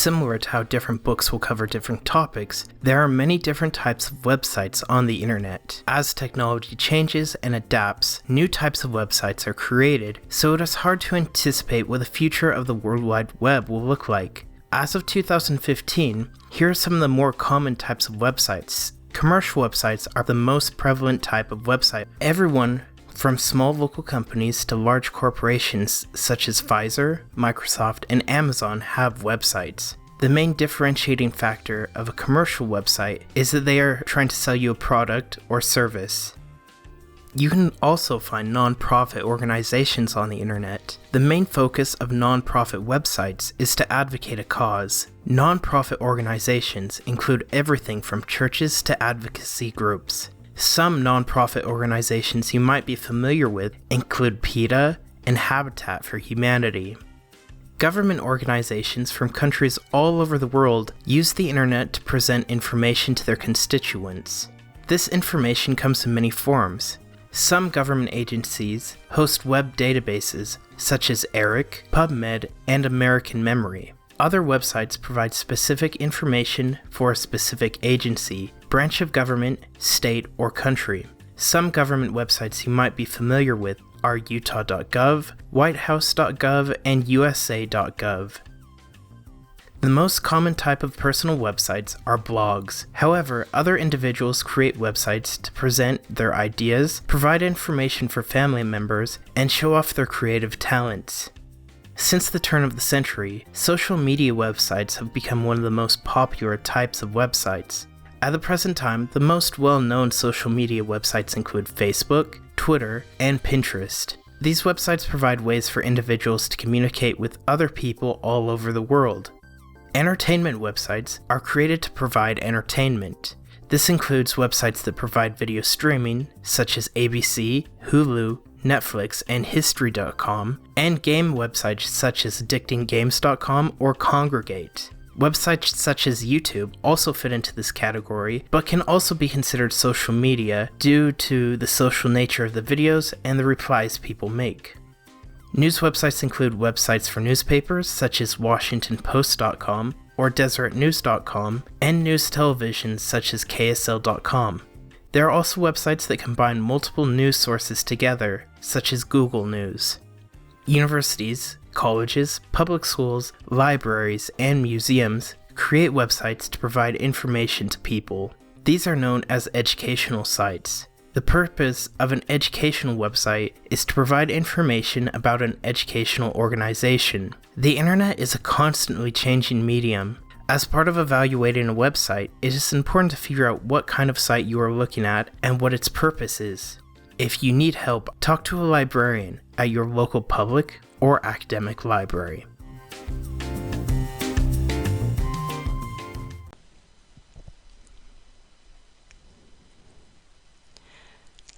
Similar to how different books will cover different topics, there are many different types of websites on the internet. As technology changes and adapts, new types of websites are created, so it is hard to anticipate what the future of the World Wide Web will look like. As of 2015, here are some of the more common types of websites. Commercial websites are the most prevalent type of website. Everyone from small local companies to large corporations such as Pfizer, Microsoft, and Amazon have websites. The main differentiating factor of a commercial website is that they are trying to sell you a product or service. You can also find non-profit organizations on the internet. The main focus of non-profit websites is to advocate a cause. Non-profit organizations include everything from churches to advocacy groups. Some non-profit organizations you might be familiar with include PETA and Habitat for Humanity. Government organizations from countries all over the world use the internet to present information to their constituents. This information comes in many forms. Some government agencies host web databases such as ERIC, PubMed, and American Memory. Other websites provide specific information for a specific agency, branch of government, state, or country. Some government websites you might be familiar with are utah.gov, whitehouse.gov, and usa.gov. The most common type of personal websites are blogs. However, other individuals create websites to present their ideas, provide information for family members, and show off their creative talents. Since the turn of the century, social media websites have become one of the most popular types of websites. At the present time, the most well-known social media websites include Facebook, Twitter, and Pinterest. These websites provide ways for individuals to communicate with other people all over the world. Entertainment websites are created to provide entertainment. This includes websites that provide video streaming, such as ABC, Hulu, Netflix, and History.com, and game websites such as AddictingGames.com or Congregate. Websites such as YouTube also fit into this category, but can also be considered social media due to the social nature of the videos and the replies people make. News websites include websites for newspapers such as WashingtonPost.com or DesertNews.com, and news televisions such as KSL.com. There are also websites that combine multiple news sources together, such as Google News. Universities, colleges, public schools, libraries, and museums create websites to provide information to people. These are known as educational sites. The purpose of an educational website is to provide information about an educational organization. The internet is a constantly changing medium. As part of evaluating a website, it is important to figure out what kind of site you are looking at and what its purpose is. If you need help, talk to a librarian at your local public or academic library.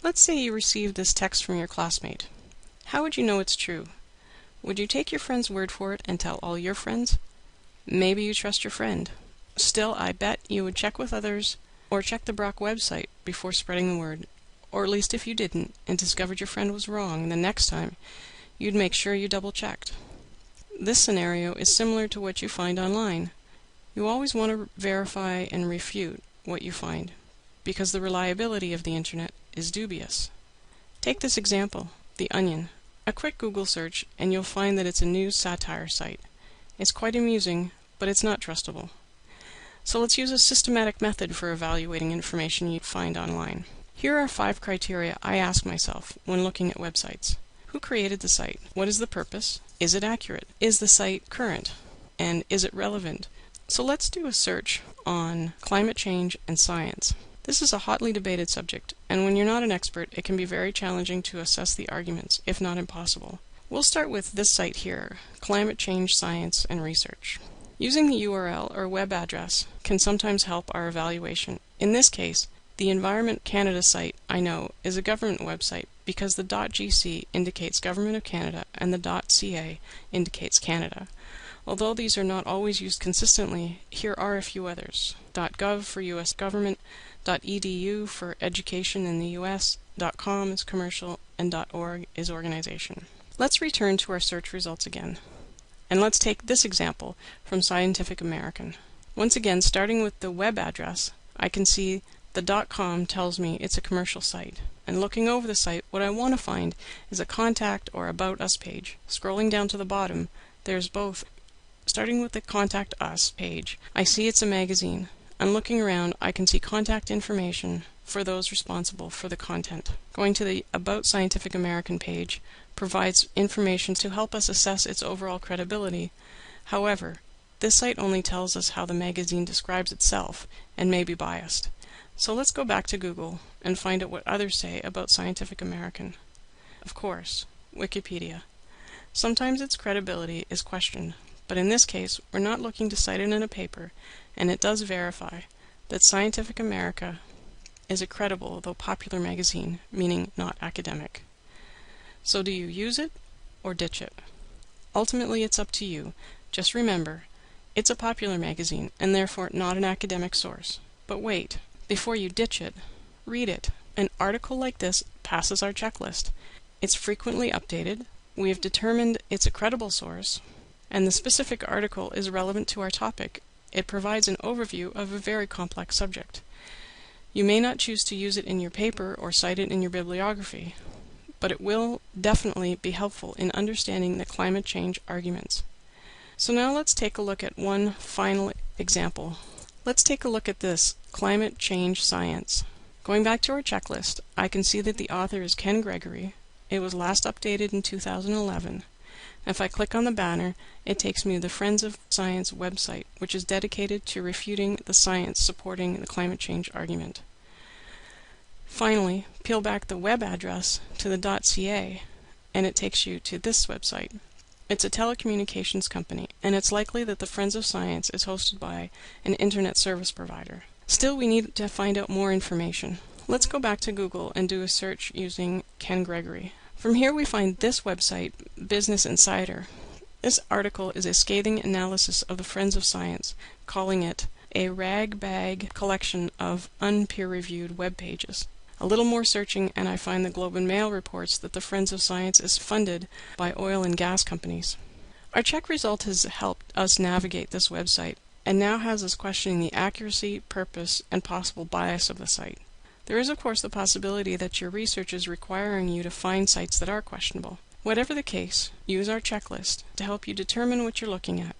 Let's say you received this text from your classmate. How would you know it's true? Would you take your friend's word for it and tell all your friends? Maybe you trust your friend. Still, I bet you would check with others or check the Brock website before spreading the word. Or at least if you didn't and discovered your friend was wrong, the next time you'd make sure you double-checked. This scenario is similar to what you find online. You always want to verify and refute what you find, because the reliability of the internet is dubious. Take this example, The Onion. A quick Google search and you'll find that it's a news satire site. It's quite amusing, but it's not trustable. So let's use a systematic method for evaluating information you find online. Here are 5 criteria I ask myself when looking at websites. Who created the site? What is the purpose? Is it accurate? Is the site current? And is it relevant? So let's do a search on climate change and science. This is a hotly debated subject, and when you're not an expert, it can be very challenging to assess the arguments, if not impossible. We'll start with this site here, Climate Change Science and Research. Using the URL or web address can sometimes help our evaluation. In this case, the Environment Canada site, I know, is a government website because the .gc indicates Government of Canada and the .ca indicates Canada. Although these are not always used consistently, here are a few others. .gov for US government, .edu for education in the US, .com is commercial, and .org is organization. Let's return to our search results again. And let's take this example from Scientific American. Once again, starting with the web address, I can see the .com tells me it's a commercial site. And looking over the site, what I want to find is a contact or about us page. Scrolling down to the bottom, there's both. Starting with the Contact Us page, I see it's a magazine. And looking around, I can see contact information for those responsible for the content. Going to the About Scientific American page provides information to help us assess its overall credibility. However, this site only tells us how the magazine describes itself and may be biased. So let's go back to Google and find out what others say about Scientific American. Of course, Wikipedia. Sometimes its credibility is questioned, but in this case, we're not looking to cite it in a paper, and it does verify that Scientific America is a credible though popular magazine, meaning not academic. So do you use it or ditch it? Ultimately, it's up to you. Just remember, it's a popular magazine and therefore not an academic source. But wait, before you ditch it, read it. An article like this passes our checklist. It's frequently updated. We have determined it's a credible source, and the specific article is relevant to our topic. It provides an overview of a very complex subject. You may not choose to use it in your paper or cite it in your bibliography, but it will definitely be helpful in understanding the climate change arguments. So now let's take a look at one final example. Let's take a look at this, Climate Change Science. Going back to our checklist, I can see that the author is Ken Gregory. It was last updated in 2011. If I click on the banner, it takes me to the Friends of Science website, which is dedicated to refuting the science supporting the climate change argument. Finally, peel back the web address to the .ca, and it takes you to this website. It's a telecommunications company, and it's likely that the Friends of Science is hosted by an internet service provider. Still, we need to find out more information. Let's go back to Google and do a search using Ken Gregory. From here we find this website, Business Insider. This article is a scathing analysis of the Friends of Science, calling it a rag-bag collection of unpeer-reviewed web pages. A little more searching and I find the Globe and Mail reports that the Friends of Science is funded by oil and gas companies. Our check result has helped us navigate this website and now has us questioning the accuracy, purpose, and possible bias of the site. There is of course the possibility that your research is requiring you to find sites that are questionable. Whatever the case, use our checklist to help you determine what you're looking at,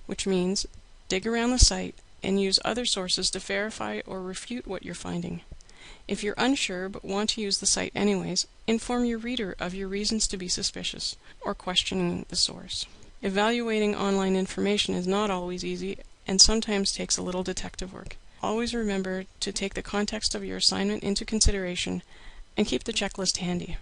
which means dig around the site and use other sources to verify or refute what you're finding. If you're unsure but want to use the site anyways, inform your reader of your reasons to be suspicious or questioning the source. Evaluating online information is not always easy and sometimes takes a little detective work. Always remember to take the context of your assignment into consideration and keep the checklist handy.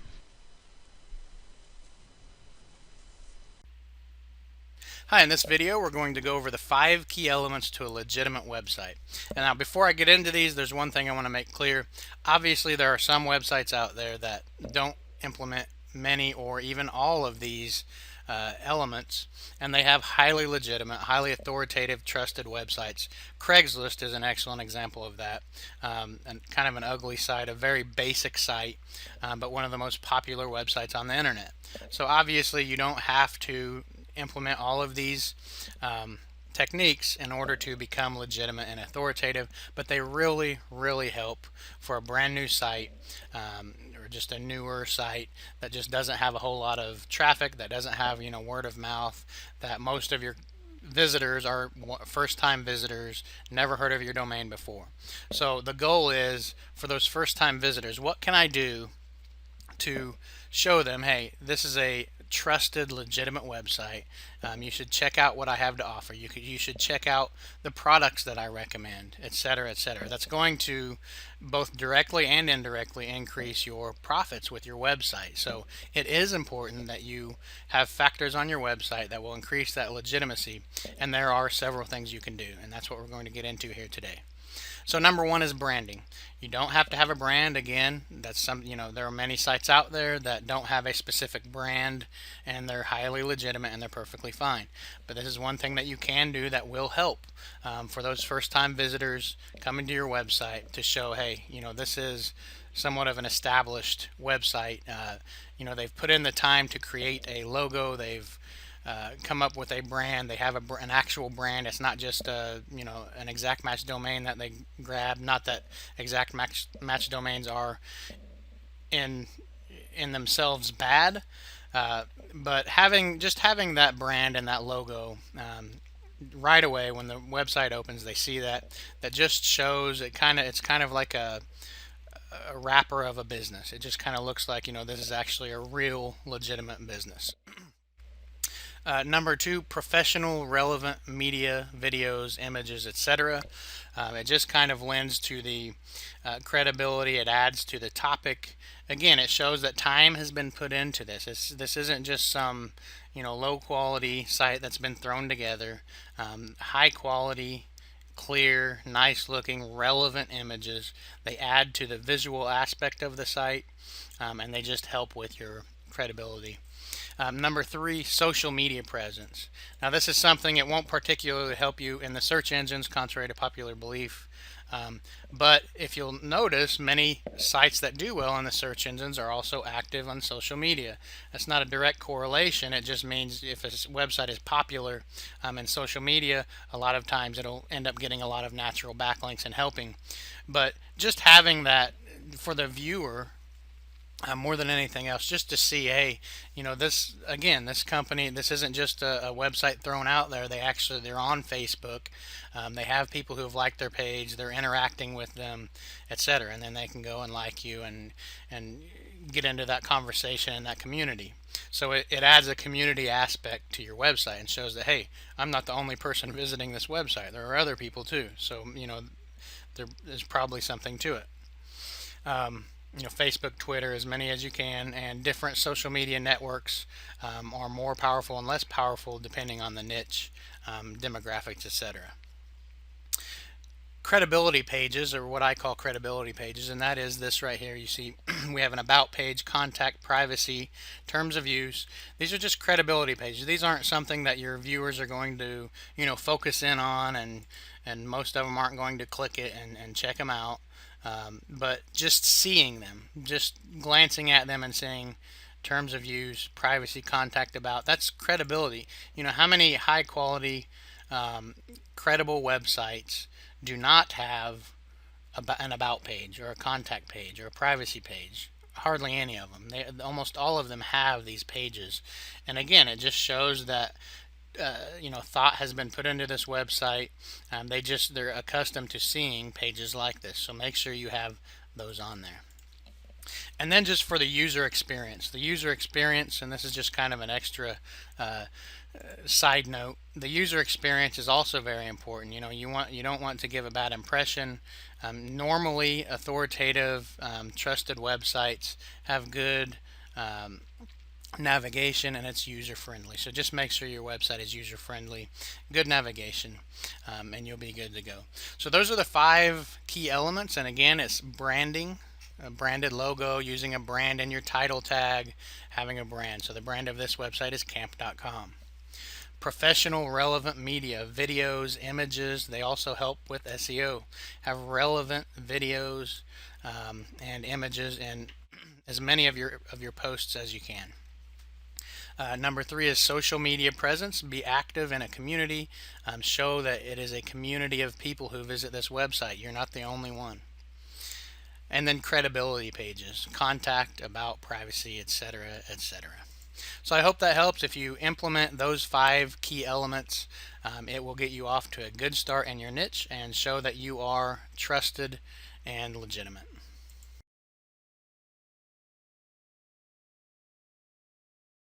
Hi, in this video we're going to go over the 5 key elements to a legitimate website. And now before I get into these, there's one thing I want to make clear. Obviously there are some websites out there that don't implement many or even all of these elements, and they have highly legitimate, highly authoritative, trusted websites. Craigslist is an excellent example of that, and kind of an ugly site, a very basic site, but one of the most popular websites on the internet. So obviously you don't have to implement all of these techniques in order to become legitimate and authoritative, but they really help for a brand new site, or just a newer site that just doesn't have a whole lot of traffic, that doesn't have word of mouth, that most of your visitors are first-time visitors, never heard of your domain before. So the goal is for those first-time visitors, what can I do to show them, hey, this is a trusted, legitimate website. You should check out what I have to offer. You should check out the products that I recommend, etc., etc. That's going to both directly and indirectly increase your profits with your website. So it is important that you have factors on your website that will increase that legitimacy, and there are several things you can do, and that's what we're going to get into here today. So number one is branding. You don't have to have a brand. Again, that's there are many sites out there that don't have a specific brand, and they're highly legitimate and they're perfectly fine. But this is one thing that you can do that will help for those first-time visitors coming to your website to show, hey, this is somewhat of an established website. They've put in the time to create a logo. They've come up with a brand. They have an actual brand. It's not just an exact match domain that they grab. Not that exact match domains are in themselves bad, but having that brand and that logo right away when the website opens, they see that just shows it's kind of like a wrapper of a business. It just kind of looks like, this is actually a real legitimate business. Number 2, professional relevant media, videos, images, etc. It just kind of lends to the credibility. It adds to the topic. Again, it shows that time has been put into this. This isn't just some low quality site that's been thrown together. High quality, clear, nice looking, relevant images. They add to the visual aspect of the site, and they just help with your credibility. Number 3, social media presence. Now this is something, it won't particularly help you in the search engines, contrary to popular belief. But if you'll notice, many sites that do well in the search engines are also active on social media. That's not a direct correlation. It just means if a website is popular in social media, a lot of times it'll end up getting a lot of natural backlinks and helping. But just having that for the viewer, more than anything else, just to see, hey, this company, this isn't just a website thrown out there. They're on Facebook. They have people who have liked their page. They're interacting with them, etc. And then they can go and like you and get into that conversation and that community. So it adds a community aspect to your website and shows that, hey, I'm not the only person visiting this website. There are other people too. So there's probably something to it. Facebook, Twitter, as many as you can, and different social media networks are more powerful and less powerful depending on the niche, demographics, etc. Credibility pages are what I call credibility pages, and that is this right here. You see we have an about page, contact, privacy, terms of use. These are just credibility pages. These aren't something that your viewers are going to focus in on, and most of them aren't going to click it and check them out. But just seeing them, just glancing at them and saying terms of use, privacy, contact, about, that's credibility. How many high quality, credible websites do not have an about page or a contact page or a privacy page? Hardly any of them. Almost all of them have these pages. And again, it just shows that thought has been put into this website. They're accustomed to seeing pages like this, so make sure you have those on there. And then just for the user experience, and this is just kind of an extra side note, the user experience is also very important. You don't want to give a bad impression. Normally authoritative, trusted websites have good navigation, and it's user friendly. So just make sure your website is user friendly, good navigation, and you'll be good to go. So those are the 5 key elements. And again, it's branding, a branded logo, using a brand in your title tag, having a brand. So the brand of this website is camp.com. Professional relevant media, videos, images, they also help with SEO. Have relevant videos and images in as many of your posts as you can. Number 3 is social media presence. Be active in a community. Show that it is a community of people who visit this website. You're not the only one. And then credibility pages, contact, about, privacy, etc., etc. So I hope that helps. If you implement those 5 key elements, it will get you off to a good start in your niche and show that you are trusted and legitimate.